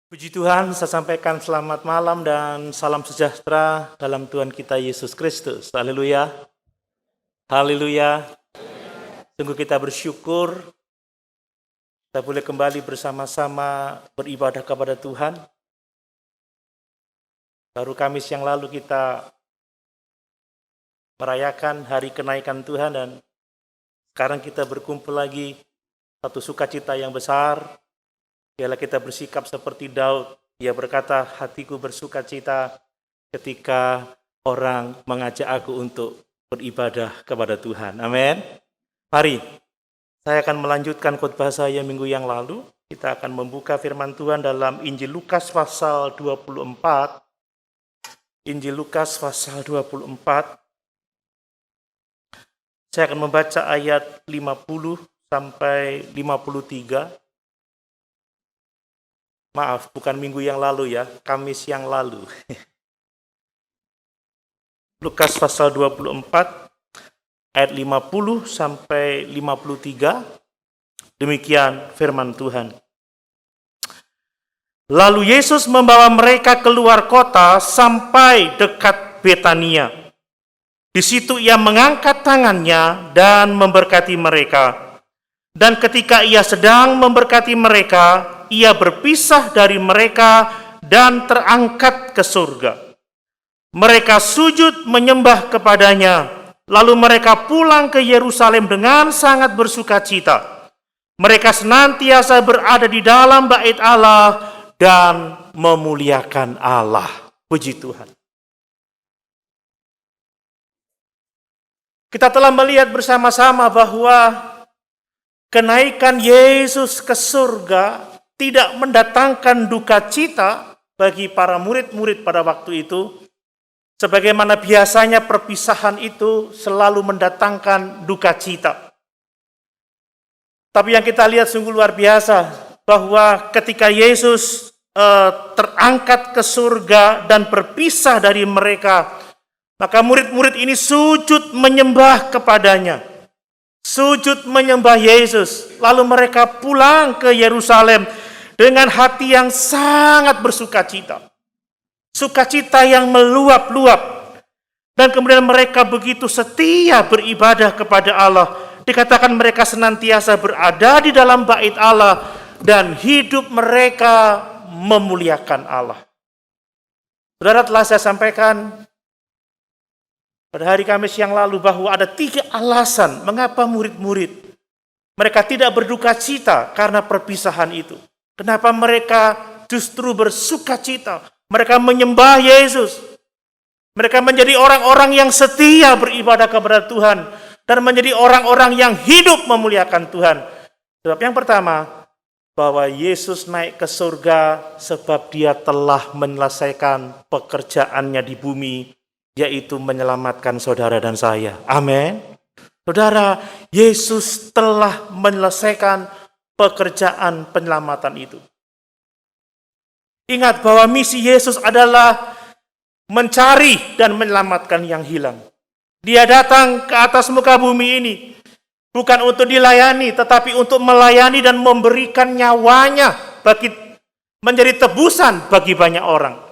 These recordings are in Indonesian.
Puji Tuhan, saya sampaikan selamat malam dan salam sejahtera dalam Tuhan kita Yesus Kristus. Haleluya. Haleluya. Sungguh kita bersyukur kita boleh kembali bersama-sama beribadah kepada Tuhan. Baru Kamis yang lalu kita merayakan hari kenaikan Tuhan dan sekarang kita berkumpul lagi satu sukacita yang besar. Biarlah kita bersikap seperti Daud. Dia berkata, hatiku bersukacita ketika orang mengajak aku untuk beribadah kepada Tuhan. Amin. Mari, saya akan melanjutkan khotbah saya minggu yang lalu. Kita akan membuka firman Tuhan dalam Injil Lukas pasal 24. Injil Lukas pasal 24. Saya akan membaca ayat 50 sampai 53. Maaf, bukan minggu yang lalu ya, Kamis yang lalu. Lukas pasal 24, ayat 50 sampai 53. Demikian firman Tuhan. Lalu Yesus membawa mereka keluar kota sampai dekat Betania. Di situ ia mengangkat tangannya dan memberkati mereka. Dan ketika ia sedang memberkati mereka, ia berpisah dari mereka dan terangkat ke surga. Mereka sujud menyembah kepadanya, lalu mereka pulang ke Yerusalem dengan sangat bersukacita. Mereka senantiasa berada di dalam bait Allah dan memuliakan Allah. Puji Tuhan. Kita telah melihat bersama-sama bahwa kenaikan Yesus ke surga tidak mendatangkan duka cita bagi para murid-murid pada waktu itu, sebagaimana biasanya perpisahan itu selalu mendatangkan duka cita. Tapi yang kita lihat sungguh luar biasa, bahwa ketika Yesus terangkat ke surga dan berpisah dari mereka, maka murid-murid ini sujud menyembah kepadanya. Sujud menyembah Yesus, lalu mereka pulang ke Yerusalem dengan hati yang sangat bersukacita. Sukacita yang meluap-luap. Dan kemudian mereka begitu setia beribadah kepada Allah. Dikatakan mereka senantiasa berada di dalam bait Allah dan hidup mereka memuliakan Allah. Saudara, telah saya sampaikan pada hari Kamis yang lalu bahwa ada 3 alasan mengapa murid-murid mereka tidak berduka cita karena perpisahan itu. Kenapa mereka justru bersuka cita? Mereka menyembah Yesus. Mereka menjadi orang-orang yang setia beribadah kepada Tuhan. Dan menjadi orang-orang yang hidup memuliakan Tuhan. Sebab yang pertama, bahwa Yesus naik ke surga sebab dia telah menyelesaikan pekerjaannya di bumi, yaitu menyelamatkan saudara dan saya. Amin. Saudara, Yesus telah menyelesaikan pekerjaan penyelamatan itu. Ingat bahwa misi Yesus adalah mencari dan menyelamatkan yang hilang. Dia datang ke atas muka bumi ini bukan untuk dilayani, tetapi untuk melayani dan memberikan nyawanya menjadi tebusan bagi banyak orang.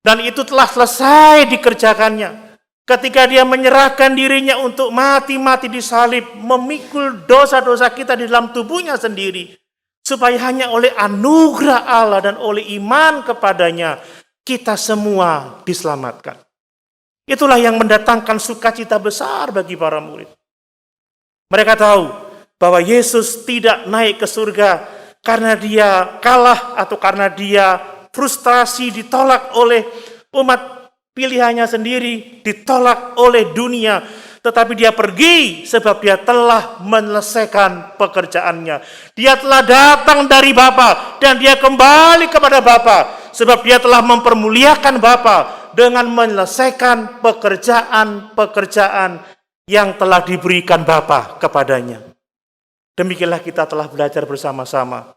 Dan itu telah selesai dikerjakannya. Ketika dia menyerahkan dirinya untuk mati disalib, memikul dosa-dosa kita di dalam tubuhnya sendiri, supaya hanya oleh anugerah Allah dan oleh iman kepadanya, kita semua diselamatkan. Itulah yang mendatangkan sukacita besar bagi para murid. Mereka tahu bahwa Yesus tidak naik ke surga karena dia kalah atau karena dia frustrasi ditolak oleh umat pilihannya sendiri, ditolak oleh dunia, tetapi dia pergi sebab dia telah menyelesaikan pekerjaannya. Dia telah datang dari Bapa dan dia kembali kepada Bapa sebab dia telah mempermuliakan Bapa dengan menyelesaikan pekerjaan-pekerjaan yang telah diberikan Bapa kepadanya. Demikianlah kita telah belajar bersama-sama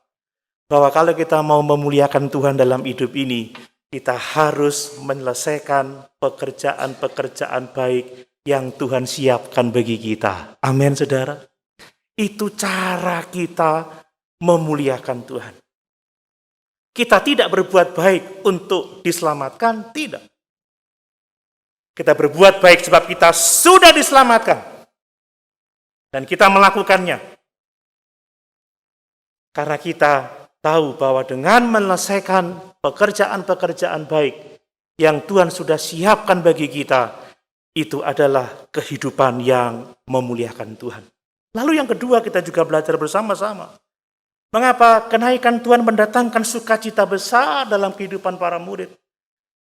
bahwa kalau kita mau memuliakan Tuhan dalam hidup ini, kita harus menyelesaikan pekerjaan-pekerjaan baik yang Tuhan siapkan bagi kita. Amin, saudara. Itu cara kita memuliakan Tuhan. Kita tidak berbuat baik untuk diselamatkan, tidak. Kita berbuat baik sebab kita sudah diselamatkan. Dan kita melakukannya. Karena kita tahu bahwa dengan menyelesaikan pekerjaan-pekerjaan baik yang Tuhan sudah siapkan bagi kita, itu adalah kehidupan yang memuliakan Tuhan. Lalu yang kedua, kita juga belajar bersama-sama. Mengapa kenaikan Tuhan mendatangkan sukacita besar dalam kehidupan para murid?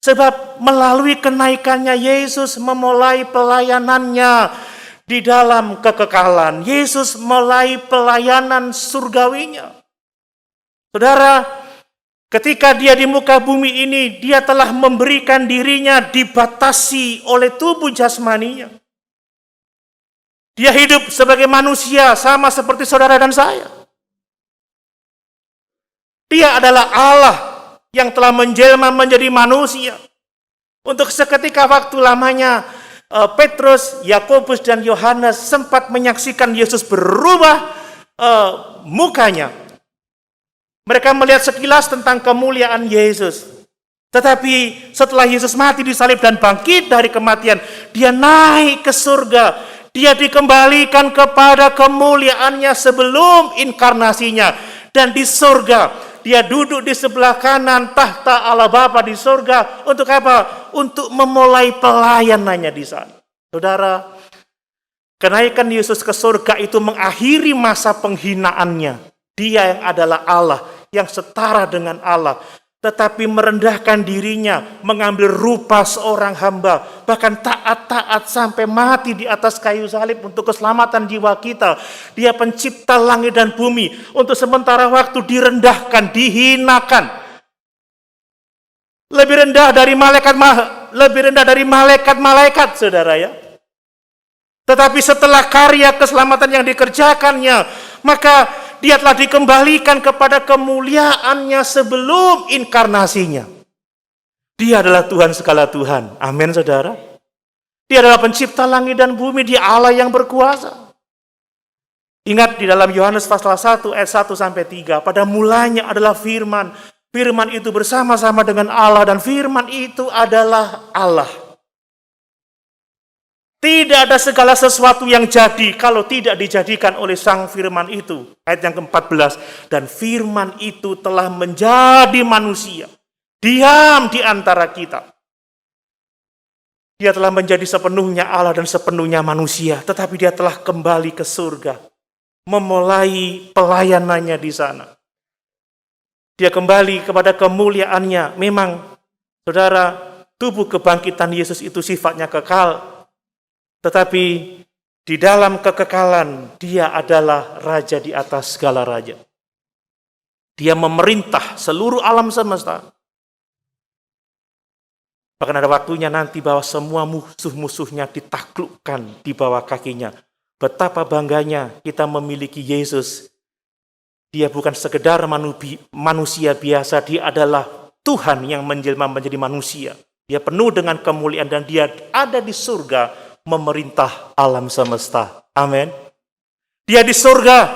Sebab melalui kenaikannya Yesus memulai pelayanannya di dalam kekekalan. Yesus mulai pelayanan surgawinya. Saudara, ketika dia di muka bumi ini, dia telah memberikan dirinya dibatasi oleh tubuh jasmaninya. Dia hidup sebagai manusia sama seperti saudara dan saya. Dia adalah Allah yang telah menjelma menjadi manusia. Untuk seketika waktu lamanya, Petrus, Yakobus, dan Yohanes sempat menyaksikan Yesus berubah mukanya. Mereka melihat sekilas tentang kemuliaan Yesus. Tetapi setelah Yesus mati di salib dan bangkit dari kematian, dia naik ke surga. Dia dikembalikan kepada kemuliaannya sebelum inkarnasinya. Dan di surga, dia duduk di sebelah kanan tahta Allah Bapa di surga. Untuk apa? Untuk memulai pelayanannya di sana. Saudara, kenaikan Yesus ke surga itu mengakhiri masa penghinaannya. Dia yang adalah Allah, yang setara dengan Allah. Tetapi merendahkan dirinya, mengambil rupa seorang hamba. Bahkan taat-taat sampai mati di atas kayu salib untuk keselamatan jiwa kita. Dia pencipta langit dan bumi. Untuk sementara waktu direndahkan, dihinakan. Lebih rendah dari malaikat, saudara ya. Tetapi setelah karya keselamatan yang dikerjakannya, maka dia telah dikembalikan kepada kemuliaannya sebelum inkarnasinya. Dia adalah Tuhan segala Tuhan. Amin, saudara. Dia adalah pencipta langit dan bumi. Dia Allah yang berkuasa. Ingat di dalam Yohanes pasal 1 ayat 1 sampai 3. Pada mulanya adalah firman. Firman itu bersama-sama dengan Allah. Dan firman itu adalah Allah. Tidak ada segala sesuatu yang jadi kalau tidak dijadikan oleh sang firman itu. Ayat yang ke-14. Dan firman itu telah menjadi manusia. Diam di antara kita. Dia telah menjadi sepenuhnya Allah dan sepenuhnya manusia. Tetapi dia telah kembali ke surga. Memulai pelayanannya di sana. Dia kembali kepada kemuliaannya. Memang, saudara, tubuh kebangkitan Yesus itu sifatnya kekal. Tetapi di dalam kekekalan, dia adalah raja di atas segala raja. Dia memerintah seluruh alam semesta. Bahkan ada waktunya nanti bahwa semua musuh-musuhnya ditaklukkan di bawah kakinya. Betapa bangganya kita memiliki Yesus. Dia bukan sekedar manusia biasa, dia adalah Tuhan yang menjelma menjadi manusia. Dia penuh dengan kemuliaan dan dia ada di surga memerintah alam semesta. Amin. Dia di surga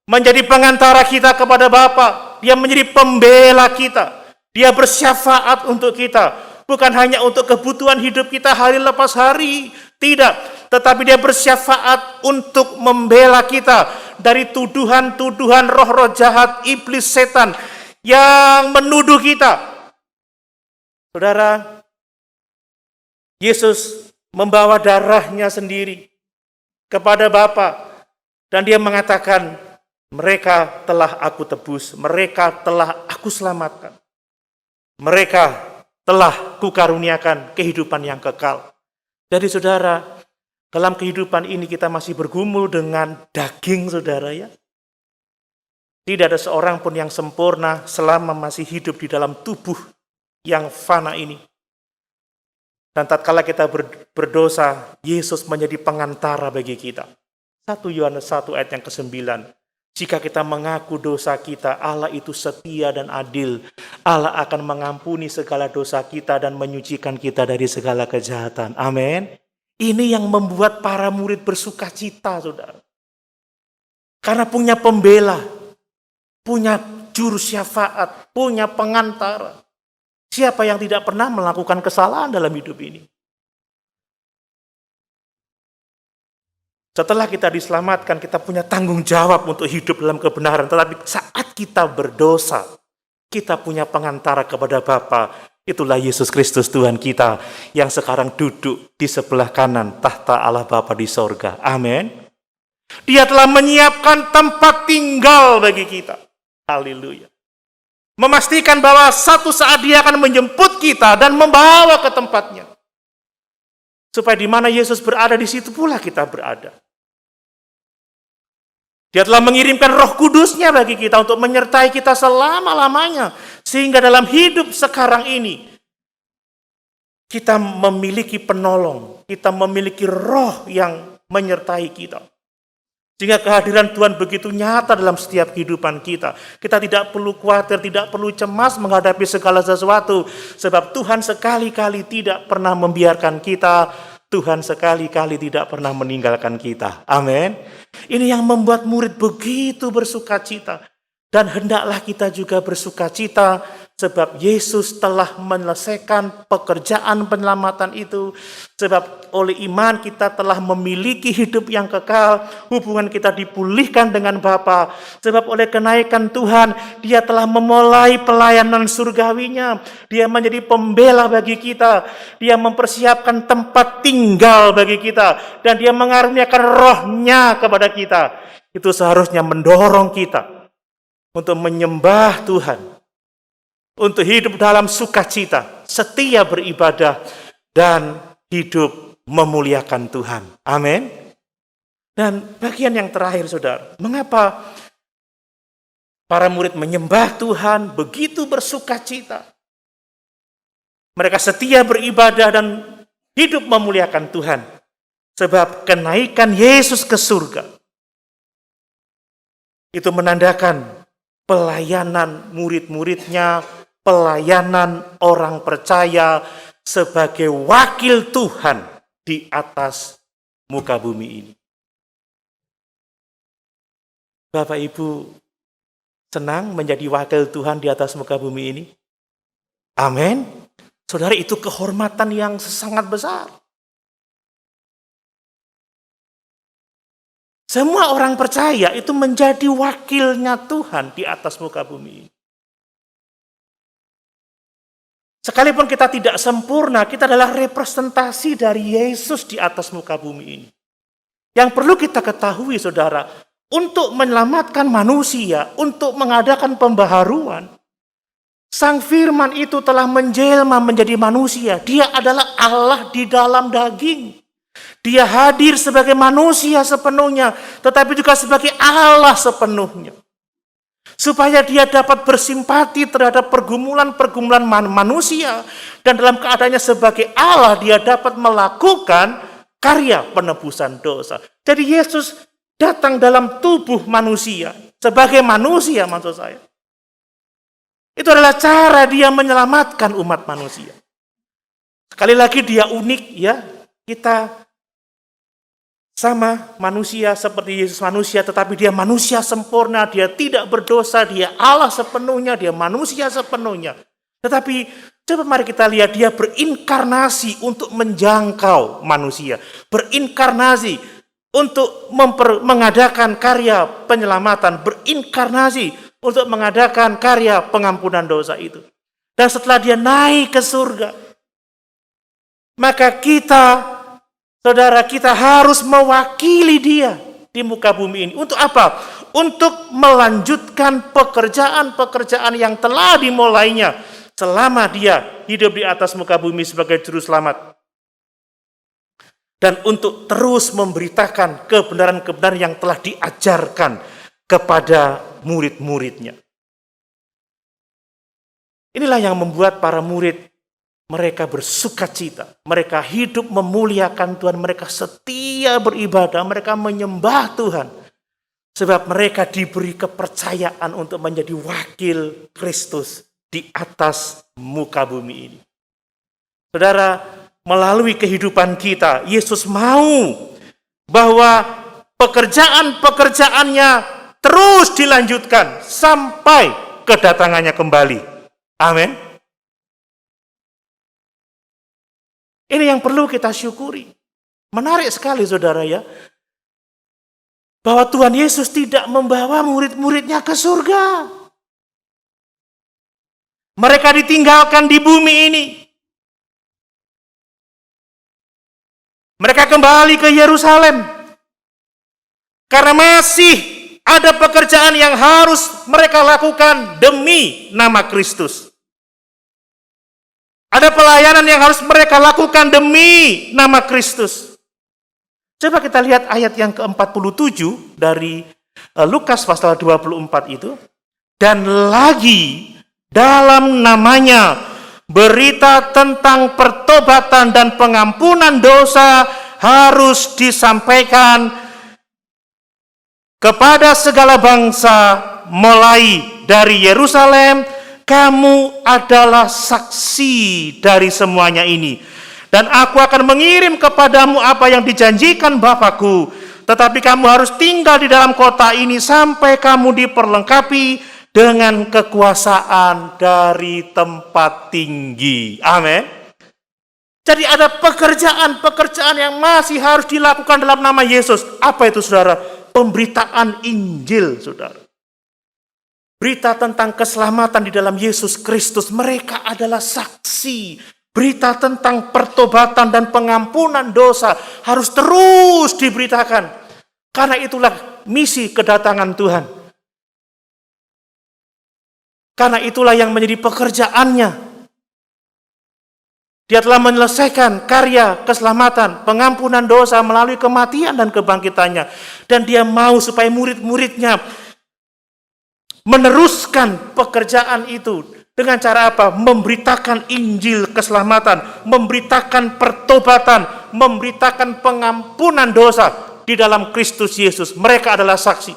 menjadi pengantara kita kepada Bapa. Dia menjadi pembela kita. Dia bersyafaat untuk kita. Bukan hanya untuk kebutuhan hidup kita hari lepas hari. Tidak. Tetapi dia bersyafaat untuk membela kita dari tuduhan-tuduhan roh-roh jahat, iblis, setan yang menuduh kita. Saudara, Yesus membawa darahnya sendiri kepada Bapa. Dan dia mengatakan, mereka telah aku tebus, mereka telah aku selamatkan. Mereka telah kukaruniakan kehidupan yang kekal. Jadi saudara, dalam kehidupan ini kita masih bergumul dengan daging, saudara ya. Tidak ada seorang pun yang sempurna selama masih hidup di dalam tubuh yang fana ini. Dan tatkala kita berdosa, Yesus menjadi pengantara bagi kita. 1 Yohanes 1 ayat yang ke-9. Jika kita mengaku dosa kita, Allah itu setia dan adil. Allah akan mengampuni segala dosa kita dan menyucikan kita dari segala kejahatan. Amin. Ini yang membuat para murid bersuka cita, saudara. Karena punya pembela, punya juru syafaat, punya pengantara. Siapa yang tidak pernah melakukan kesalahan dalam hidup ini? Setelah kita diselamatkan, kita punya tanggung jawab untuk hidup dalam kebenaran. Tetapi saat kita berdosa, kita punya pengantara kepada Bapa. Itulah Yesus Kristus Tuhan kita yang sekarang duduk di sebelah kanan tahta Allah Bapa di sorga. Amin. Dia telah menyiapkan tempat tinggal bagi kita. Haleluya. Memastikan bahwa satu saat dia akan menjemput kita dan membawa ke tempatnya. Supaya di mana Yesus berada, di situ pula kita berada. Dia telah mengirimkan Roh Kudus-Nya bagi kita untuk menyertai kita selama-lamanya. Sehingga dalam hidup sekarang ini, kita memiliki penolong. Kita memiliki roh yang menyertai kita. Sehingga kehadiran Tuhan begitu nyata dalam setiap kehidupan kita. Kita tidak perlu khawatir, tidak perlu cemas menghadapi segala sesuatu. Sebab Tuhan sekali-kali tidak pernah membiarkan kita. Tuhan sekali-kali tidak pernah meninggalkan kita. Amin. Ini yang membuat murid begitu bersuka cita. Dan hendaklah kita juga bersuka cita sebab Yesus telah menyelesaikan pekerjaan penyelamatan itu. Sebab oleh iman kita telah memiliki hidup yang kekal. Hubungan kita dipulihkan dengan Bapa. Sebab oleh kenaikan Tuhan, Dia telah memulai pelayanan surgawinya. Dia menjadi pembela bagi kita. Dia mempersiapkan tempat tinggal bagi kita. Dan Dia mengaruniakan roh-Nya kepada kita. Itu seharusnya mendorong kita untuk menyembah Tuhan, untuk hidup dalam sukacita, setia beribadah, dan hidup memuliakan Tuhan. Amin. Dan bagian yang terakhir, saudara, mengapa para murid menyembah Tuhan begitu bersukacita? Mereka setia beribadah dan hidup memuliakan Tuhan. Sebab kenaikan Yesus ke surga itu menandakan pelayanan murid-muridnya, pelayanan orang percaya sebagai wakil Tuhan di atas muka bumi ini. Bapak Ibu senang menjadi wakil Tuhan di atas muka bumi ini? Amin. Saudara, itu kehormatan yang sangat besar. Semua orang percaya itu menjadi wakilnya Tuhan di atas muka bumi ini. Sekalipun kita tidak sempurna, kita adalah representasi dari Yesus di atas muka bumi ini. Yang perlu kita ketahui, saudara, untuk menyelamatkan manusia, untuk mengadakan pembaharuan, Sang Firman itu telah menjelma menjadi manusia. Dia adalah Allah di dalam daging. Dia hadir sebagai manusia sepenuhnya, tetapi juga sebagai Allah sepenuhnya. Supaya dia dapat bersimpati terhadap pergumulan-pergumulan manusia. Dan dalam keadaannya sebagai Allah, dia dapat melakukan karya penebusan dosa. Jadi Yesus datang dalam tubuh manusia. Sebagai manusia, maksud saya. Itu adalah cara dia menyelamatkan umat manusia. Sekali lagi dia unik, ya. Kita sama manusia seperti Yesus manusia, tetapi dia manusia sempurna, dia tidak berdosa, dia Allah sepenuhnya, dia manusia sepenuhnya. Tetapi coba mari kita lihat, dia berinkarnasi untuk menjangkau manusia. Berinkarnasi untuk mengadakan karya penyelamatan. Berinkarnasi untuk mengadakan karya pengampunan dosa itu. Dan setelah dia naik ke surga, maka kita, saudara, kita harus mewakili dia di muka bumi ini. Untuk apa? Untuk melanjutkan pekerjaan-pekerjaan yang telah dimulainya selama dia hidup di atas muka bumi sebagai juru selamat. Dan untuk terus memberitakan kebenaran-kebenaran yang telah diajarkan kepada murid-muridnya. Inilah yang membuat para murid mereka bersukacita, mereka hidup memuliakan Tuhan, mereka setia beribadah, mereka menyembah Tuhan. Sebab mereka diberi kepercayaan untuk menjadi wakil Kristus di atas muka bumi ini. Saudara, melalui kehidupan kita, Yesus mau bahwa pekerjaan-pekerjaannya terus dilanjutkan sampai kedatangannya kembali. Amin. Ini yang perlu kita syukuri. Menarik sekali saudara ya, bahwa Tuhan Yesus tidak membawa murid-muridnya ke surga. Mereka ditinggalkan di bumi ini. Mereka kembali ke Yerusalem. Karena masih ada pekerjaan yang harus mereka lakukan demi nama Kristus. Ada pelayanan yang harus mereka lakukan demi nama Kristus. Coba kita lihat ayat yang ke-47 dari Lukas pasal 24 itu. Dan lagi dalam namanya berita tentang pertobatan dan pengampunan dosa harus disampaikan kepada segala bangsa mulai dari Yerusalem. Kamu adalah saksi dari semuanya ini. Dan aku akan mengirim kepadamu apa yang dijanjikan Bapakku. Tetapi kamu harus tinggal di dalam kota ini sampai kamu diperlengkapi dengan kekuasaan dari tempat tinggi. Amin. Jadi ada pekerjaan-pekerjaan yang masih harus dilakukan dalam nama Yesus. Apa itu saudara? Pemberitaan Injil saudara. Berita tentang keselamatan di dalam Yesus Kristus. Mereka adalah saksi. Berita tentang pertobatan dan pengampunan dosa harus terus diberitakan. Karena itulah misi kedatangan Tuhan. Karena itulah yang menjadi pekerjaannya. Dia telah menyelesaikan karya keselamatan, pengampunan dosa melalui kematian dan kebangkitannya. Dan dia mau supaya murid-muridnya meneruskan pekerjaan itu. Dengan cara apa? Memberitakan Injil keselamatan, memberitakan pertobatan, memberitakan pengampunan dosa di dalam Kristus Yesus. Mereka adalah saksi.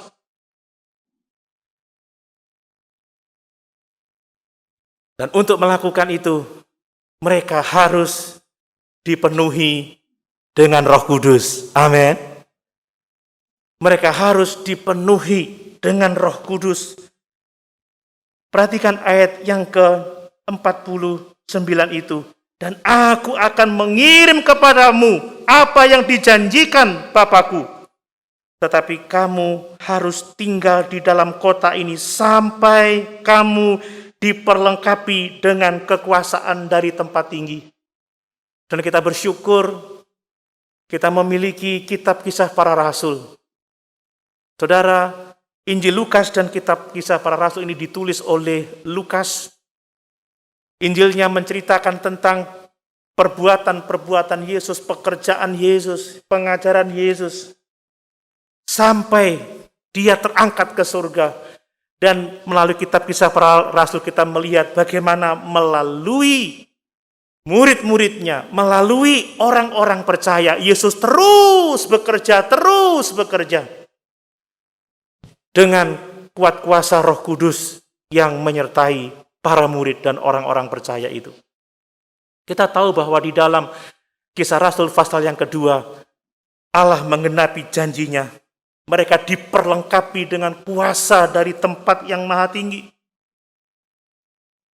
Dan untuk melakukan itu, mereka harus dipenuhi dengan Roh Kudus. Amin. Mereka harus dipenuhi dengan Roh Kudus. Perhatikan ayat yang ke-49 itu. Dan aku akan mengirim kepadamu apa yang dijanjikan Bapakku. Tetapi kamu harus tinggal di dalam kota ini sampai kamu diperlengkapi dengan kekuasaan dari tempat tinggi. Dan kita bersyukur kita memiliki kitab kisah para rasul. Saudara, Injil Lukas dan kitab kisah para rasul ini ditulis oleh Lukas. Injilnya menceritakan tentang perbuatan-perbuatan Yesus, pekerjaan Yesus, pengajaran Yesus. Sampai dia terangkat ke surga. Dan melalui kitab kisah para rasul kita melihat bagaimana melalui murid-muridnya, melalui orang-orang percaya, Yesus terus bekerja dengan kuat kuasa Roh Kudus yang menyertai para murid dan orang-orang percaya itu. Kita tahu bahwa di dalam kisah rasul pasal yang kedua, Allah menggenapi janjinya. Mereka diperlengkapi dengan kuasa dari tempat yang maha tinggi.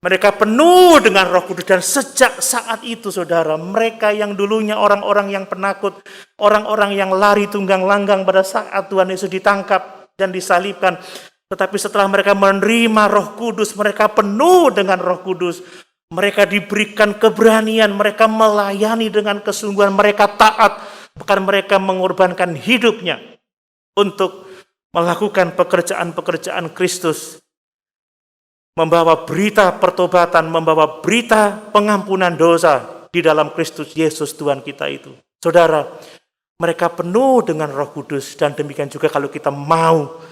Mereka penuh dengan Roh Kudus. Dan sejak saat itu saudara, mereka yang dulunya orang-orang yang penakut, orang-orang yang lari tunggang langgang pada saat Tuhan Yesus ditangkap dan disalibkan. Tetapi setelah mereka menerima Roh Kudus, mereka penuh dengan Roh Kudus. Mereka diberikan keberanian, mereka melayani dengan kesungguhan, mereka taat. Bahkan mereka mengorbankan hidupnya untuk melakukan pekerjaan-pekerjaan Kristus. Membawa berita pertobatan, membawa berita pengampunan dosa di dalam Kristus Yesus Tuhan kita itu. Saudara, mereka penuh dengan Roh Kudus. Dan demikian juga kalau kita mau.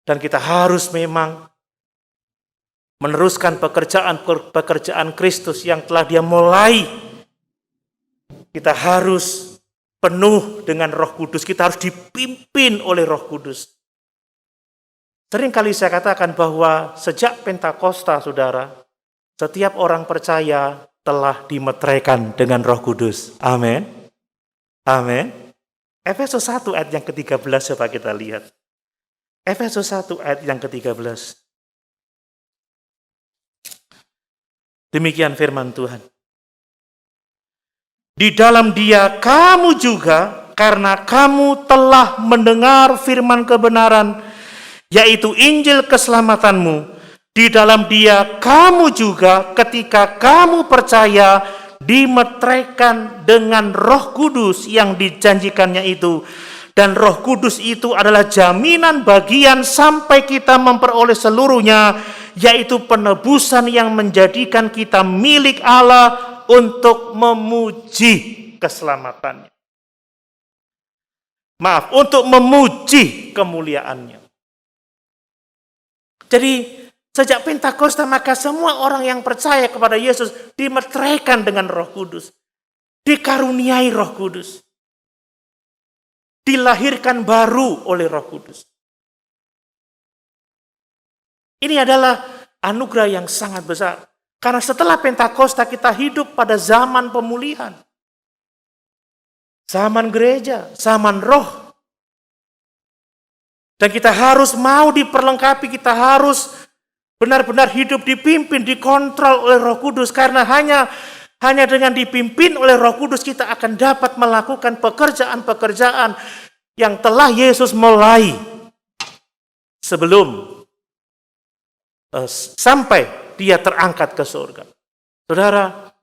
Dan kita harus memang meneruskan pekerjaan Kristus yang telah Dia mulai. Kita harus penuh dengan Roh Kudus. Kita harus dipimpin oleh Roh Kudus. Sering kali saya katakan bahwa sejak Pentakosta, saudara, setiap orang percaya telah dimeteraikan dengan Roh Kudus. Amin. Amin. Efesus 1 ayat yang ke-13 coba kita lihat. Efesus 1 ayat yang ke-13. Demikian firman Tuhan. Di dalam Dia kamu juga, karena kamu telah mendengar firman kebenaran, yaitu Injil keselamatanmu. Di dalam Dia kamu juga ketika kamu percaya dimeteraikan dengan Roh Kudus yang dijanjikannya itu. Dan Roh Kudus itu adalah jaminan bagian sampai kita memperoleh seluruhnya, yaitu penebusan yang menjadikan kita milik Allah untuk memuji keselamatannya. Maaf, untuk memuji kemuliaannya. Jadi sejak Pentakosta maka semua orang yang percaya kepada Yesus dimeteraikan dengan Roh Kudus. Dikaruniai Roh Kudus. Dilahirkan baru oleh Roh Kudus. Ini adalah anugerah yang sangat besar. Karena setelah Pentakosta kita hidup pada zaman pemulihan. Zaman gereja, zaman roh. Dan kita harus mau diperlengkapi, kita harus benar-benar hidup dipimpin, dikontrol oleh Roh Kudus. Karena hanya dengan dipimpin oleh Roh Kudus kita akan dapat melakukan pekerjaan-pekerjaan yang telah Yesus mulai sebelum sampai Dia terangkat ke surga. Saudara,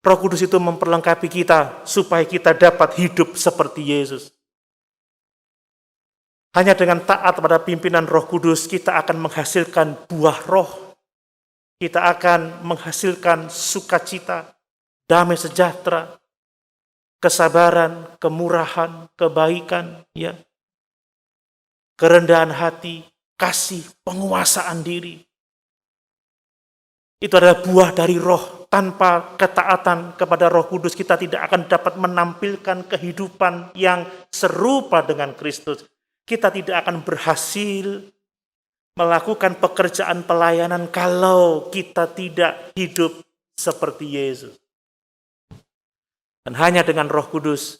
Roh Kudus itu memperlengkapi kita supaya kita dapat hidup seperti Yesus. Hanya dengan taat pada pimpinan Roh Kudus kita akan menghasilkan buah roh. Kita akan menghasilkan sukacita, damai sejahtera, kesabaran, kemurahan, kebaikan, ya, kerendahan hati, kasih, penguasaan diri. Itu adalah buah dari roh. Tanpa ketaatan kepada Roh Kudus kita tidak akan dapat menampilkan kehidupan yang serupa dengan Kristus. Kita tidak akan berhasil melakukan pekerjaan pelayanan kalau kita tidak hidup seperti Yesus. Dan hanya dengan Roh Kudus,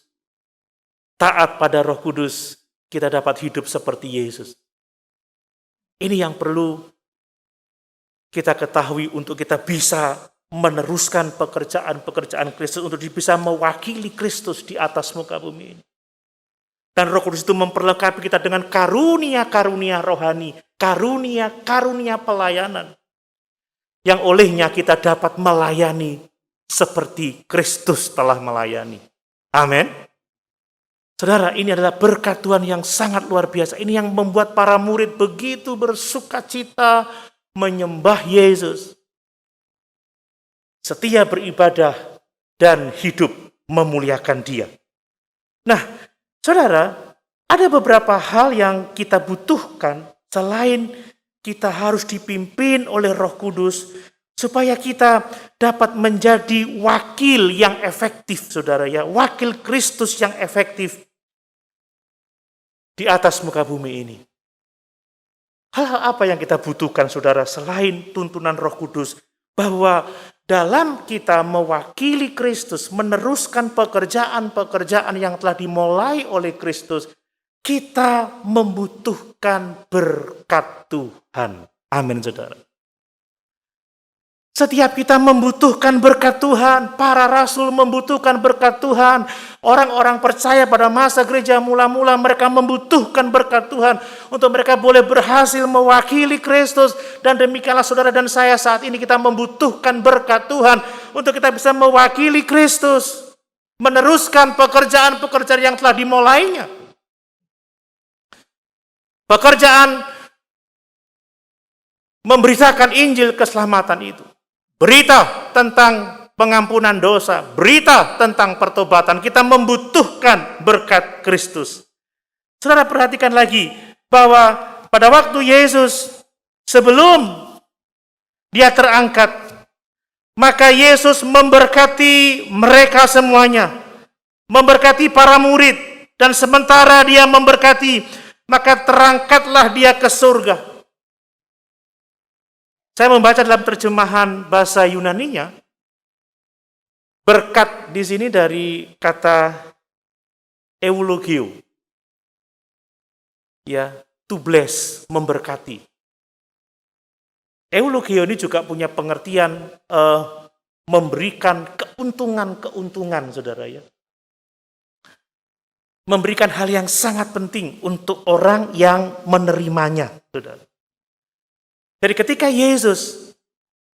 taat pada Roh Kudus, kita dapat hidup seperti Yesus. Ini yang perlu kita ketahui untuk kita bisa meneruskan pekerjaan-pekerjaan Kristus, untuk bisa mewakili Kristus di atas muka bumi ini. Dan Roh Kudus itu memperlengkapi kita dengan karunia-karunia rohani, karunia-karunia pelayanan, yang olehnya kita dapat melayani seperti Kristus telah melayani. Amin. Saudara, ini adalah berkat Tuhan yang sangat luar biasa. Ini yang membuat para murid begitu bersukacita menyembah Yesus, setia beribadah, dan hidup memuliakan Dia. Nah, saudara, ada beberapa hal yang kita butuhkan selain kita harus dipimpin oleh Roh Kudus supaya kita dapat menjadi wakil yang efektif, saudara, ya, wakil Kristus yang efektif di atas muka bumi ini. Hal-hal apa yang kita butuhkan, saudara, selain tuntunan Roh Kudus, bahwa dalam kita mewakili Kristus, meneruskan pekerjaan-pekerjaan yang telah dimulai oleh Kristus, kita membutuhkan berkat Tuhan. Amin, saudara. Setiap kita membutuhkan berkat Tuhan, para rasul membutuhkan berkat Tuhan, orang-orang percaya pada masa gereja mula-mula mereka membutuhkan berkat Tuhan untuk mereka boleh berhasil mewakili Kristus, dan demikianlah saudara dan saya saat ini kita membutuhkan berkat Tuhan untuk kita bisa mewakili Kristus, meneruskan pekerjaan-pekerjaan yang telah dimulainya. Pekerjaan memberitakan Injil keselamatan itu. Berita tentang pengampunan dosa, berita tentang pertobatan. Kita membutuhkan berkat Kristus. Saudara, perhatikan lagi bahwa pada waktu Yesus sebelum Dia terangkat, maka Yesus memberkati mereka semuanya, memberkati para murid, dan sementara Dia memberkati, maka terangkatlah Dia ke surga. Saya membaca dalam terjemahan bahasa Yunaninya, berkat di sini dari kata eulogio, ya, to bless, memberkati. Eulogio ini juga punya pengertian memberikan keuntungan-keuntungan, saudara ya. Memberikan hal yang sangat penting untuk orang yang menerimanya, saudara. Jadi ketika Yesus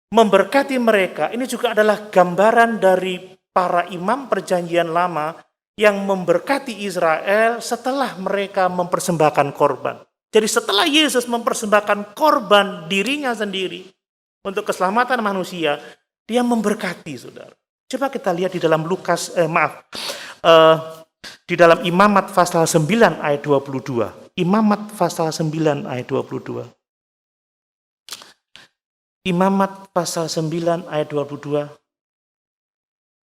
memberkati mereka, ini juga adalah gambaran dari para imam perjanjian lama yang memberkati Israel setelah mereka mempersembahkan korban. Jadi setelah Yesus mempersembahkan korban dirinya sendiri untuk keselamatan manusia, dia memberkati, saudara. Coba kita lihat di dalam di dalam Imamat pasal 9 ayat 22. Imamat pasal 9 ayat 22. Imamat pasal 9 ayat 22.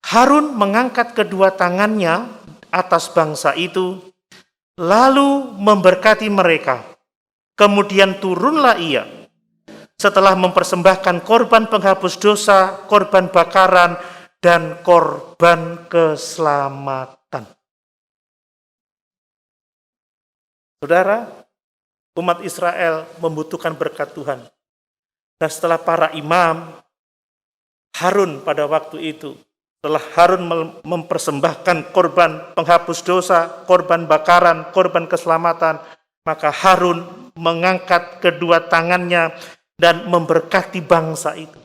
Harun mengangkat kedua tangannya atas bangsa itu, lalu memberkati mereka. Kemudian turunlah ia, setelah mempersembahkan korban penghapus dosa, korban bakaran, dan korban keselamatan. Saudara, umat Israel membutuhkan berkat Tuhan. Nah, setelah para imam, Harun pada waktu itu, setelah Harun mempersembahkan korban penghapus dosa, korban bakaran, korban keselamatan, maka Harun mengangkat kedua tangannya dan memberkati bangsa itu.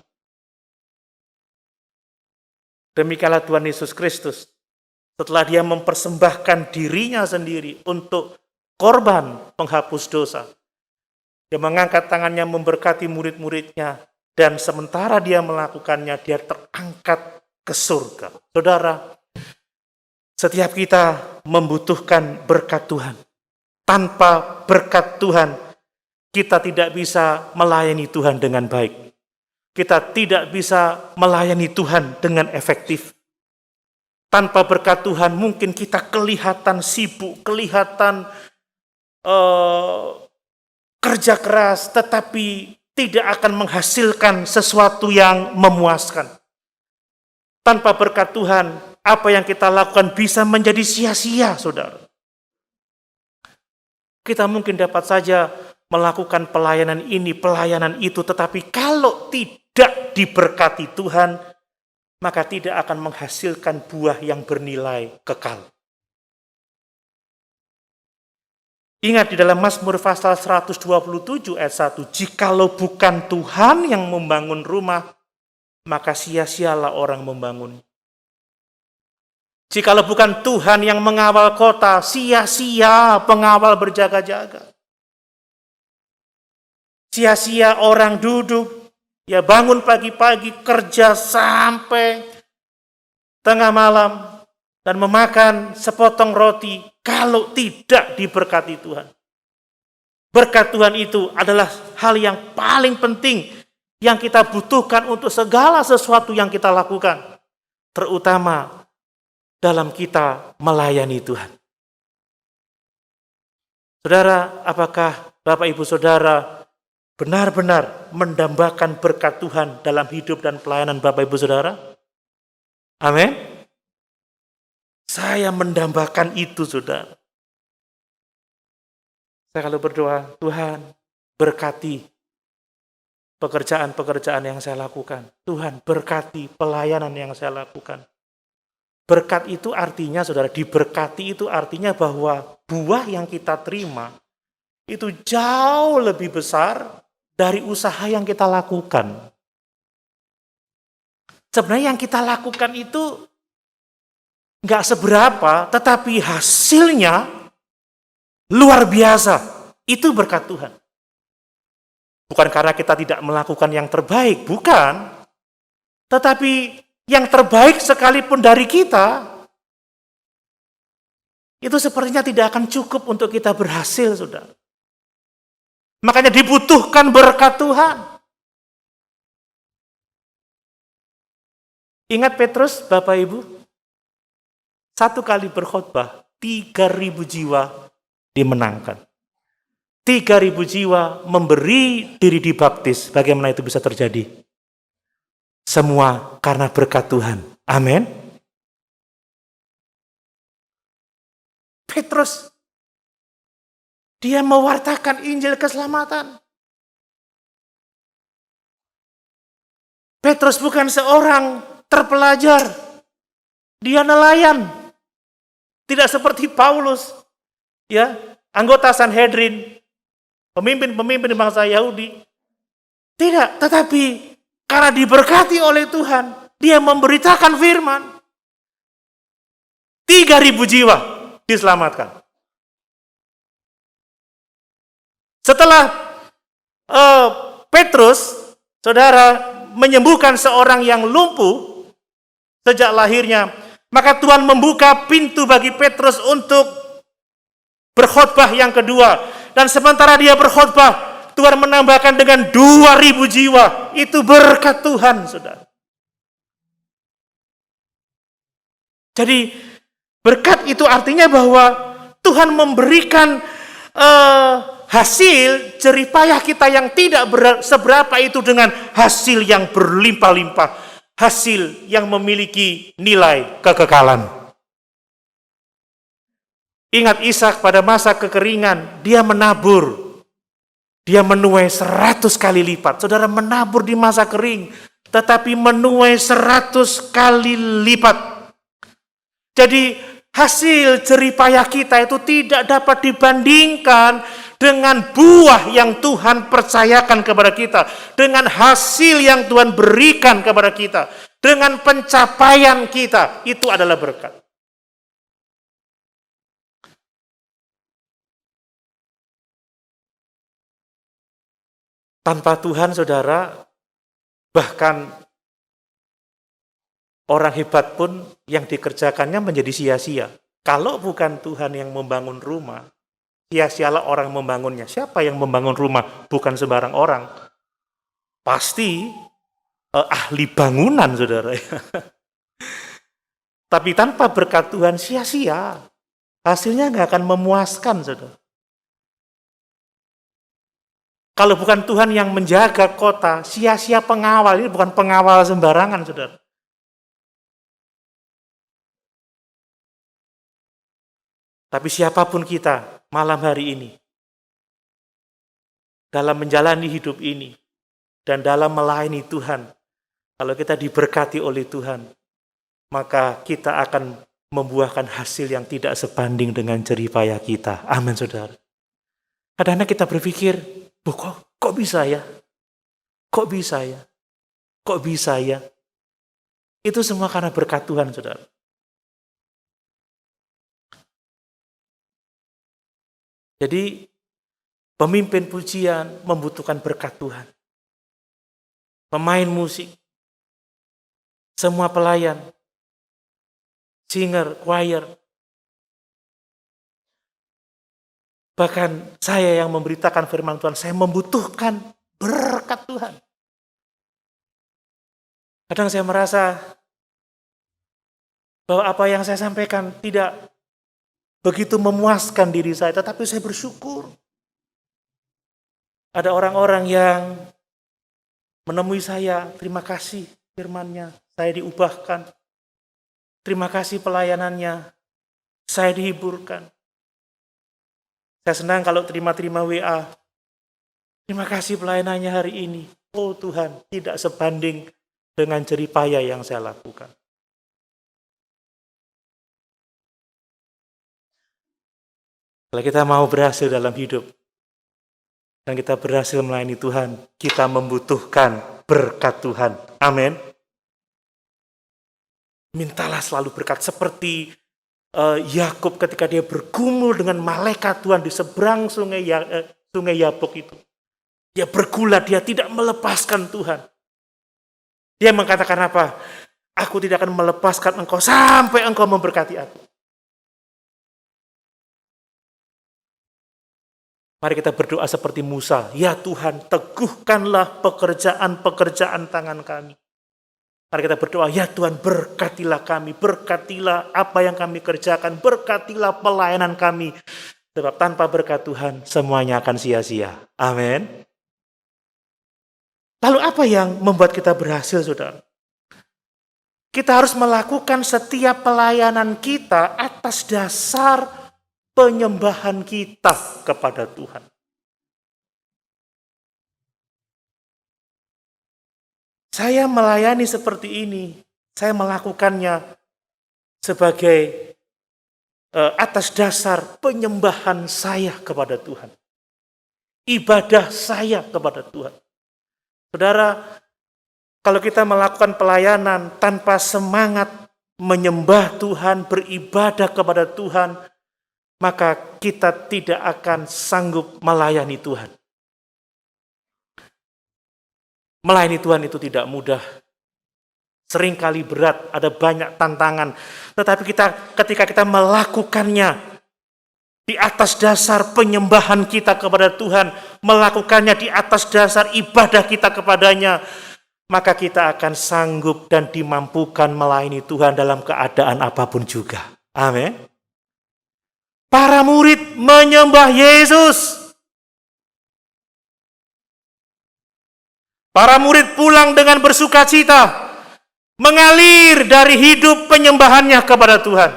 Demikianlah Tuhan Yesus Kristus, setelah dia mempersembahkan dirinya sendiri untuk korban penghapus dosa, dia mengangkat tangannya memberkati murid-muridnya, dan sementara dia melakukannya, dia terangkat ke surga. Saudara, setiap kita membutuhkan berkat Tuhan. Tanpa berkat Tuhan, kita tidak bisa melayani Tuhan dengan baik. Kita tidak bisa melayani Tuhan dengan efektif. Tanpa berkat Tuhan, mungkin kita kelihatan sibuk, kelihatan kerja keras, tetapi tidak akan menghasilkan sesuatu yang memuaskan. Tanpa berkat Tuhan, apa yang kita lakukan bisa menjadi sia-sia, saudara. Kita mungkin dapat saja melakukan pelayanan ini, pelayanan itu, tetapi kalau tidak diberkati Tuhan, maka tidak akan menghasilkan buah yang bernilai kekal. Ingat di dalam Mazmur pasal 127 ayat 1, jikalau bukan Tuhan yang membangun rumah, maka sia-sialah orang membangun. Jikalau bukan Tuhan yang mengawal kota, sia-sia pengawal berjaga-jaga. Sia-sia orang duduk, ya bangun pagi-pagi, kerja sampai tengah malam, dan memakan sepotong roti, kalau tidak diberkati Tuhan. Berkat Tuhan itu adalah hal yang paling penting yang kita butuhkan untuk segala sesuatu yang kita lakukan, terutama dalam kita melayani Tuhan. Saudara, apakah Bapak Ibu Saudara benar-benar mendambakan berkat Tuhan dalam hidup dan pelayanan Bapak Ibu Saudara? Amin. Saya mendambakan itu, saudara. Saya kalau berdoa, Tuhan berkati pekerjaan-pekerjaan yang saya lakukan. Tuhan berkati pelayanan yang saya lakukan. Berkat itu artinya, saudara, diberkati itu artinya bahwa buah yang kita terima itu jauh lebih besar dari usaha yang kita lakukan. Sebenarnya yang kita lakukan itu nggak seberapa, tetapi hasilnya luar biasa. Itu berkat Tuhan. Bukan karena kita tidak melakukan yang terbaik, bukan. Tetapi yang terbaik sekalipun dari kita, itu sepertinya tidak akan cukup untuk kita berhasil, saudara. Makanya dibutuhkan berkat Tuhan. Ingat Petrus, Bapak Ibu? Satu kali berkhotbah, 3.000 jiwa dimenangkan. 3.000 jiwa memberi diri dibaptis. Bagaimana itu bisa terjadi? Semua karena berkat Tuhan. Amin. Petrus, dia mewartakan Injil keselamatan. Petrus bukan seorang terpelajar. Dia nelayan. Tidak seperti Paulus, ya, anggota Sanhedrin, pemimpin-pemimpin bangsa Yahudi. Tidak, tetapi karena diberkati oleh Tuhan, dia memberitakan firman. 3.000 jiwa diselamatkan. Setelah Petrus, saudara, menyembuhkan seorang yang lumpuh sejak lahirnya, maka Tuhan membuka pintu bagi Petrus untuk berkhotbah yang kedua. Dan sementara dia berkhotbah, Tuhan menambahkan dengan 2.000 jiwa. Itu berkat Tuhan, saudara. Jadi berkat itu artinya bahwa Tuhan memberikan hasil jeripayah kita yang tidak seberapa itu dengan hasil yang berlimpah-limpah, hasil yang memiliki nilai kekekalan. Ingat Ishak pada masa kekeringan, dia menabur, dia menuai 100 kali lipat. Saudara, menabur di masa kering, tetapi menuai 100 kali lipat. Jadi hasil jeripayah kita itu tidak dapat dibandingkan dengan buah yang Tuhan percayakan kepada kita, dengan hasil yang Tuhan berikan kepada kita, dengan pencapaian kita, itu adalah berkat. Tanpa Tuhan, saudara, bahkan orang hebat pun yang dikerjakannya menjadi sia-sia. Kalau bukan Tuhan yang membangun rumah, sia-sialah orang membangunnya. Siapa yang membangun rumah? Bukan sembarang orang. Pasti ahli bangunan, saudara. Tapi tanpa berkat Tuhan, sia-sia. Hasilnya nggak akan memuaskan, saudara. Kalau bukan Tuhan yang menjaga kota, sia-sia pengawal. Ini bukan pengawal sembarangan, saudara. Tapi siapapun kita malam hari ini, dalam menjalani hidup ini, dan dalam melayani Tuhan, kalau kita diberkati oleh Tuhan, maka kita akan membuahkan hasil yang tidak sebanding dengan jeripayah kita. Amin, saudara. Kadang-kadang kita berpikir, kok bisa ya? Kok bisa ya? Kok bisa ya? Itu semua karena berkat Tuhan, saudara. Jadi, pemimpin pujian membutuhkan berkat Tuhan. Pemain musik, semua pelayan, singer, choir, bahkan saya yang memberitakan firman Tuhan, saya membutuhkan berkat Tuhan. Kadang saya merasa bahwa apa yang saya sampaikan tidak begitu memuaskan diri saya, tetapi saya bersyukur. Ada orang-orang yang menemui saya, terima kasih firman-Nya, saya diubahkan. Terima kasih pelayanannya, saya dihiburkan. Saya senang kalau terima WA. Terima kasih pelayanannya hari ini. Oh Tuhan, tidak sebanding dengan jeripayah yang saya lakukan. Kalau kita mau berhasil dalam hidup, dan kita berhasil melayani Tuhan, kita membutuhkan berkat Tuhan. Amin. Mintalah selalu berkat, seperti Yakub ketika dia bergumul dengan malaikat Tuhan di seberang sungai Yabok itu. Dia bergulat, dia tidak melepaskan Tuhan. Dia mengatakan apa? Aku tidak akan melepaskan engkau sampai engkau memberkati aku. Mari kita berdoa seperti Musa. Ya Tuhan, teguhkanlah pekerjaan-pekerjaan tangan kami. Mari kita berdoa, ya Tuhan, berkatilah kami, berkatilah apa yang kami kerjakan, berkatilah pelayanan kami. Sebab tanpa berkat Tuhan, semuanya akan sia-sia. Amin. Lalu apa yang membuat kita berhasil, saudara? Kita harus melakukan setiap pelayanan kita atas dasar penyembahan kita kepada Tuhan. Saya melayani seperti ini, Saya melakukannya sebagai atas dasar penyembahan saya kepada Tuhan. Ibadah saya kepada Tuhan. Saudara, kalau kita melakukan pelayanan tanpa semangat menyembah Tuhan, beribadah kepada Tuhan, maka kita tidak akan sanggup melayani Tuhan. Melayani Tuhan itu tidak mudah. Seringkali berat, ada banyak tantangan. Tetapi ketika kita melakukannya di atas dasar penyembahan kita kepada Tuhan, melakukannya di atas dasar ibadah kita kepadanya, maka kita akan sanggup dan dimampukan melayani Tuhan dalam keadaan apapun juga. Amin. Para murid menyembah Yesus. Para murid pulang dengan bersuka cita, mengalir dari hidup penyembahannya kepada Tuhan.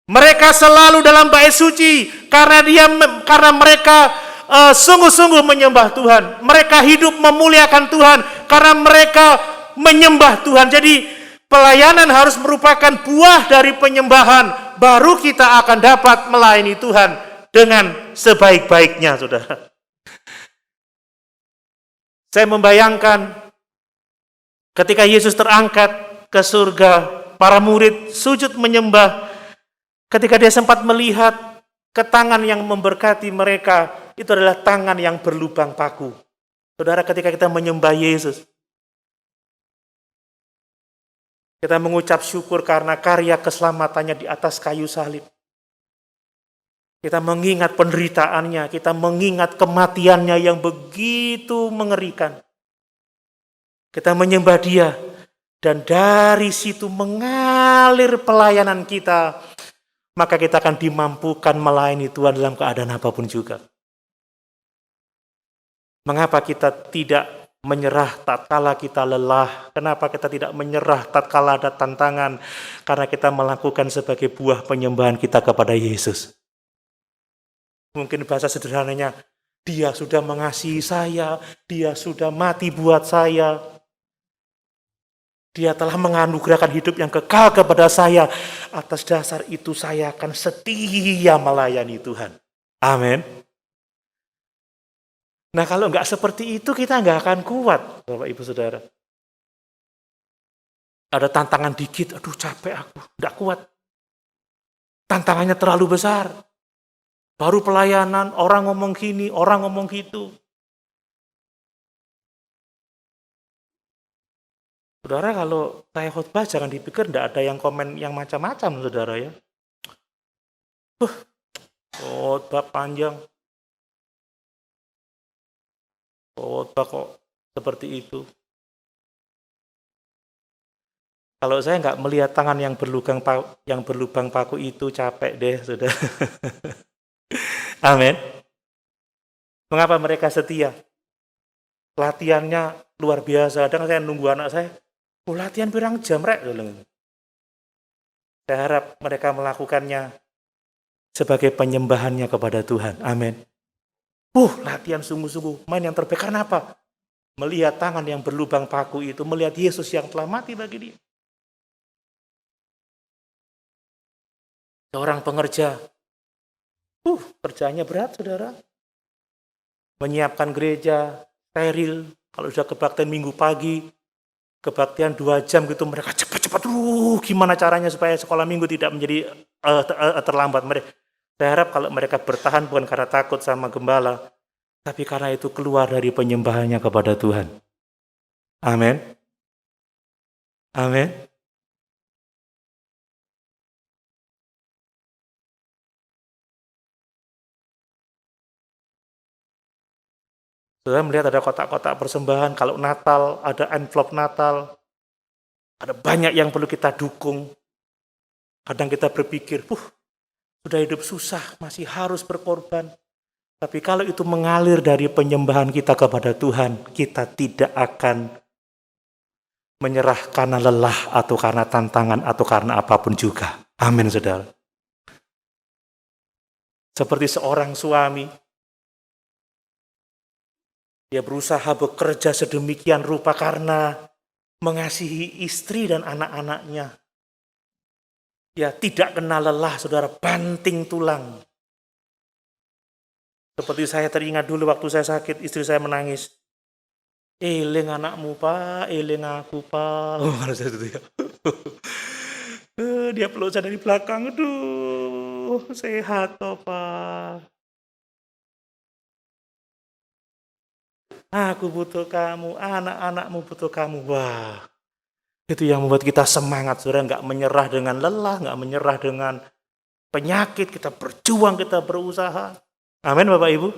Mereka selalu dalam bait suci karena mereka sungguh-sungguh menyembah Tuhan. Mereka hidup memuliakan Tuhan karena mereka menyembah Tuhan. Jadi pelayanan harus merupakan buah dari penyembahan. Baru kita akan dapat melayani Tuhan dengan sebaik-baiknya, saudara. Saya membayangkan ketika Yesus terangkat ke surga, para murid sujud menyembah. Ketika dia sempat melihat ke tangan yang memberkati mereka, itu adalah tangan yang berlubang paku. Saudara, ketika kita menyembah Yesus, kita mengucap syukur karena karya keselamatannya di atas kayu salib. Kita mengingat penderitaannya, kita mengingat kematiannya yang begitu mengerikan. Kita menyembah dia, dan dari situ mengalir pelayanan kita, maka kita akan dimampukan melayani Tuhan dalam keadaan apapun juga. Mengapa kita tidak menyerah tatkala kita lelah? Kenapa kita tidak menyerah tatkala ada tantangan? Karena kita melakukan sebagai buah penyembahan kita kepada Yesus. Mungkin bahasa sederhananya, dia sudah mengasihi saya, dia sudah mati buat saya, dia telah menganugerahkan hidup yang kekal kepada saya. Atas dasar itu saya akan setia melayani Tuhan. Amin. Nah, kalau nggak seperti itu kita nggak akan kuat, Bapak Ibu Saudara. Ada tantangan dikit, aduh capek aku, nggak kuat. Tantangannya terlalu besar. Baru pelayanan, orang ngomong gini, orang ngomong gitu. Saudara, kalau saya khotbah jangan dipikir tidak ada yang komen yang macam-macam, saudara ya. Khotbah panjang. Khotbah kok seperti itu. Kalau saya nggak melihat tangan yang berlubang paku itu, capek deh, saudara. Amin. Mengapa mereka setia? Latihannya luar biasa. Kadang saya nunggu anak saya, latihan pirang jam rek. Saya harap mereka melakukannya sebagai penyembahannya kepada Tuhan. Amin. Latihan sungguh-sungguh, main yang terbaik. Karena apa? Melihat tangan yang berlubang paku itu, melihat Yesus yang telah mati bagi dia. Seorang pengerja, kerjanya berat, saudara. Menyiapkan gereja, steril. Kalau sudah kebaktian minggu pagi, kebaktian 2 jam gitu, mereka cepat-cepat. Gimana caranya supaya sekolah minggu tidak menjadi terlambat. Saya harap kalau mereka bertahan bukan karena takut sama gembala, tapi karena itu keluar dari penyembahannya kepada Tuhan. Amin. Amin. Saudara melihat ada kotak-kotak persembahan, kalau Natal, ada envelope Natal, ada banyak yang perlu kita dukung. Kadang kita berpikir, sudah hidup susah, masih harus berkorban. Tapi kalau itu mengalir dari penyembahan kita kepada Tuhan, kita tidak akan menyerah karena lelah atau karena tantangan atau karena apapun juga. Amin, saudara. Seperti seorang suami, dia berusaha bekerja sedemikian rupa karena mengasihi istri dan anak-anaknya. Ya, tidak kenal lelah, saudara, banting tulang. Seperti saya teringat dulu waktu saya sakit, istri saya menangis. Eling anakmu, Pak, eling aku, Pak. Oh, mana saya itu ya. Dia peluk saya dari belakang. Aduh, sehat toh, Pak. Aku butuh kamu, anak-anakmu butuh kamu. Wah, itu yang membuat kita semangat, saudara. Nggak menyerah dengan lelah, nggak menyerah dengan penyakit. Kita berjuang, kita berusaha. Amin, Bapak Ibu.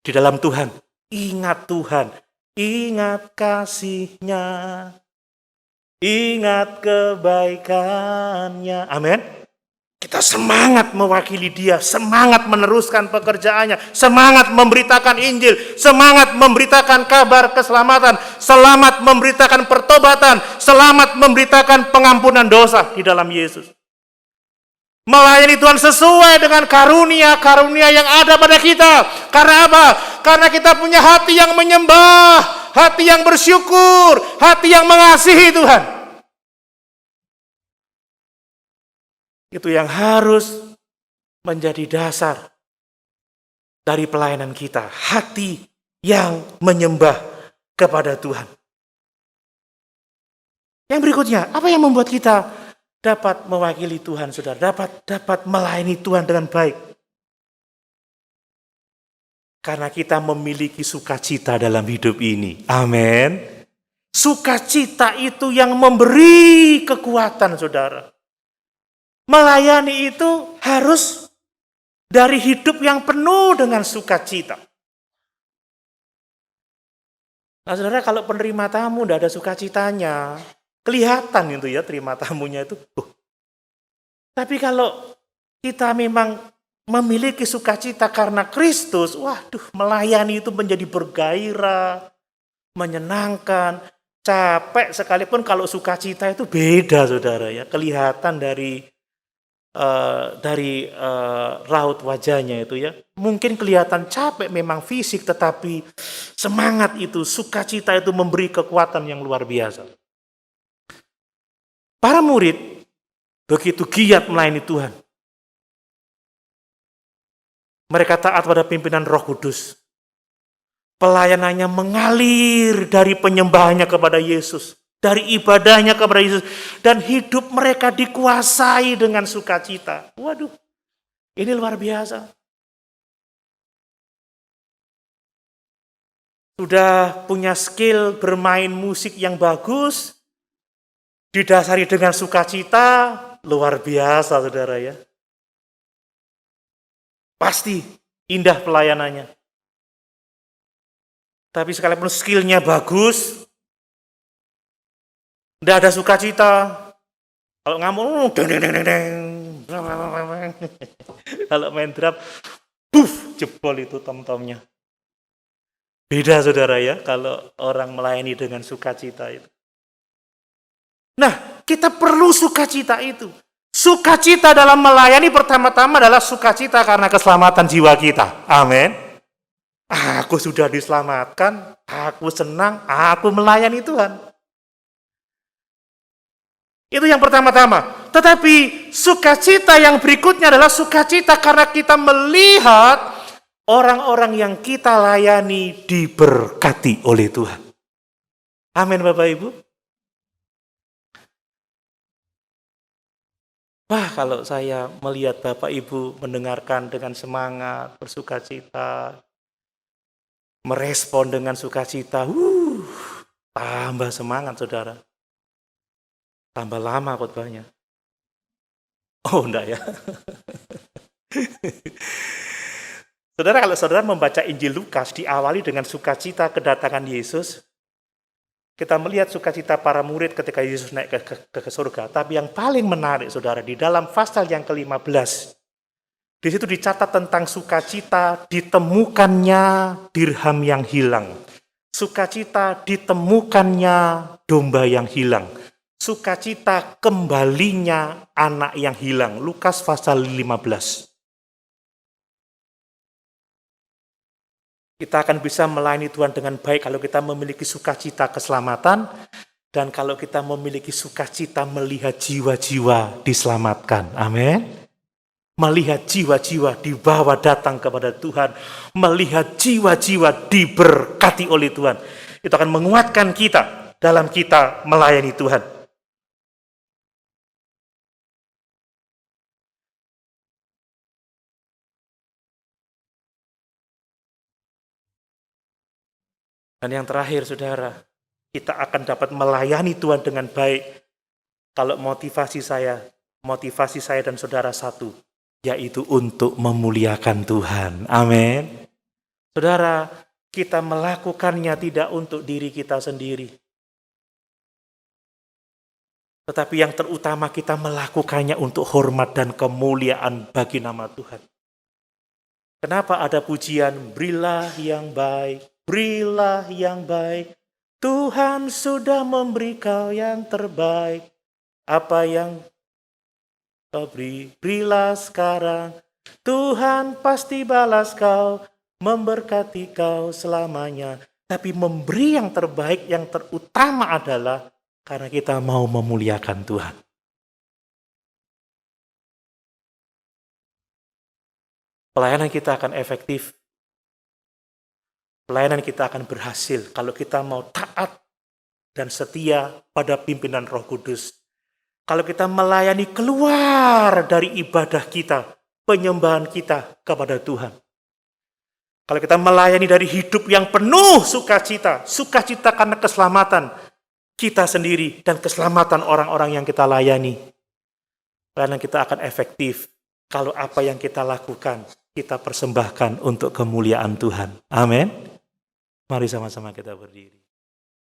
Di dalam Tuhan, ingat Tuhan. Ingat kasih-Nya, ingat kebaikannya. Amin. Kita semangat mewakili Dia, semangat meneruskan pekerjaannya, semangat memberitakan Injil, semangat memberitakan kabar keselamatan, selamat memberitakan pertobatan, selamat memberitakan pengampunan dosa di dalam Yesus. Melayani Tuhan sesuai dengan karunia-karunia yang ada pada kita. Karena apa? Karena kita punya hati yang menyembah, hati yang bersyukur, hati yang mengasihi Tuhan. Itu yang harus menjadi dasar dari pelayanan kita. Hati yang menyembah kepada Tuhan. Yang berikutnya, apa yang membuat kita dapat mewakili Tuhan, saudara, dapat melayani Tuhan dengan baik? Karena kita memiliki sukacita dalam hidup ini. Amin. Sukacita itu yang memberi kekuatan, saudara. Melayani itu harus dari hidup yang penuh dengan sukacita. Nah, saudara, kalau penerima tamu tidak ada sukacitanya, kelihatan itu ya terima tamunya itu. Tapi kalau kita memang memiliki sukacita karena Kristus, waduh, melayani itu menjadi bergairah, menyenangkan, capek sekalipun kalau sukacita itu beda, saudara ya. Kelihatan dari raut wajahnya itu ya. Mungkin kelihatan capek memang fisik, tetapi semangat itu, sukacita itu memberi kekuatan yang luar biasa. Para murid begitu giat melayani Tuhan. Mereka taat pada pimpinan Roh Kudus. Pelayanannya mengalir dari penyembahannya kepada Yesus, dari ibadahnya kepada Yesus, dan hidup mereka dikuasai dengan sukacita. Waduh, ini luar biasa. Sudah punya skill bermain musik yang bagus, didasari dengan sukacita, luar biasa, saudara ya. Pasti indah pelayanannya. Tapi sekalipun skillnya bagus, tidak ada sukacita. Kalau ngamuk, kalau main drum, puff, jebol itu tom-tomnya. Beda, saudara ya, kalau orang melayani dengan sukacita itu. Nah, kita perlu sukacita itu. Sukacita dalam melayani pertama-tama adalah sukacita karena keselamatan jiwa kita. Amin. Aku sudah diselamatkan, aku senang, aku melayani Tuhan. Itu yang pertama-tama. Tetapi sukacita yang berikutnya adalah sukacita karena kita melihat orang-orang yang kita layani diberkati oleh Tuhan. Amin, Bapak Ibu. Wah, kalau saya melihat Bapak Ibu mendengarkan dengan semangat, bersukacita, merespon dengan sukacita, tambah semangat, saudara. Tambah lama khotbahnya. Oh, enggak ya. Saudara, kalau saudara membaca Injil Lukas diawali dengan sukacita kedatangan Yesus, kita melihat sukacita para murid ketika Yesus naik ke surga. Tapi yang paling menarik, saudara, di dalam pasal yang ke-15, di situ dicatat tentang sukacita ditemukannya dirham yang hilang. Sukacita ditemukannya domba yang hilang. Sukacita kembalinya anak yang hilang. Lukas pasal 15. Kita akan bisa melayani Tuhan dengan baik kalau kita memiliki sukacita keselamatan Dan kalau kita memiliki sukacita melihat jiwa-jiwa diselamatkan. Amin. Melihat jiwa-jiwa dibawa datang kepada Tuhan. Melihat jiwa-jiwa diberkati oleh Tuhan. Itu akan menguatkan kita dalam kita melayani Tuhan. Dan yang terakhir, saudara, kita akan dapat melayani Tuhan dengan baik kalau motivasi saya dan saudara satu, yaitu untuk memuliakan Tuhan. Amin. Saudara, kita melakukannya tidak untuk diri kita sendiri, tetapi yang terutama kita melakukannya untuk hormat dan kemuliaan bagi nama Tuhan. Kenapa ada pujian, berilah yang baik, berilah yang baik, Tuhan sudah memberi kau yang terbaik. Apa yang kau beri, berilah sekarang, Tuhan pasti balas kau, memberkati kau selamanya. Tapi memberi yang terbaik, yang terutama adalah karena kita mau memuliakan Tuhan. Pelayanan kita akan efektif. Pelayanan kita akan berhasil kalau kita mau taat dan setia pada pimpinan Roh Kudus. Kalau kita melayani keluar dari ibadah kita, penyembahan kita kepada Tuhan. Kalau kita melayani dari hidup yang penuh sukacita, sukacita karena keselamatan kita sendiri dan keselamatan orang-orang yang kita layani. Pelayanan kita akan efektif kalau apa yang kita lakukan, kita persembahkan untuk kemuliaan Tuhan. Amin. Mari sama-sama kita berdiri.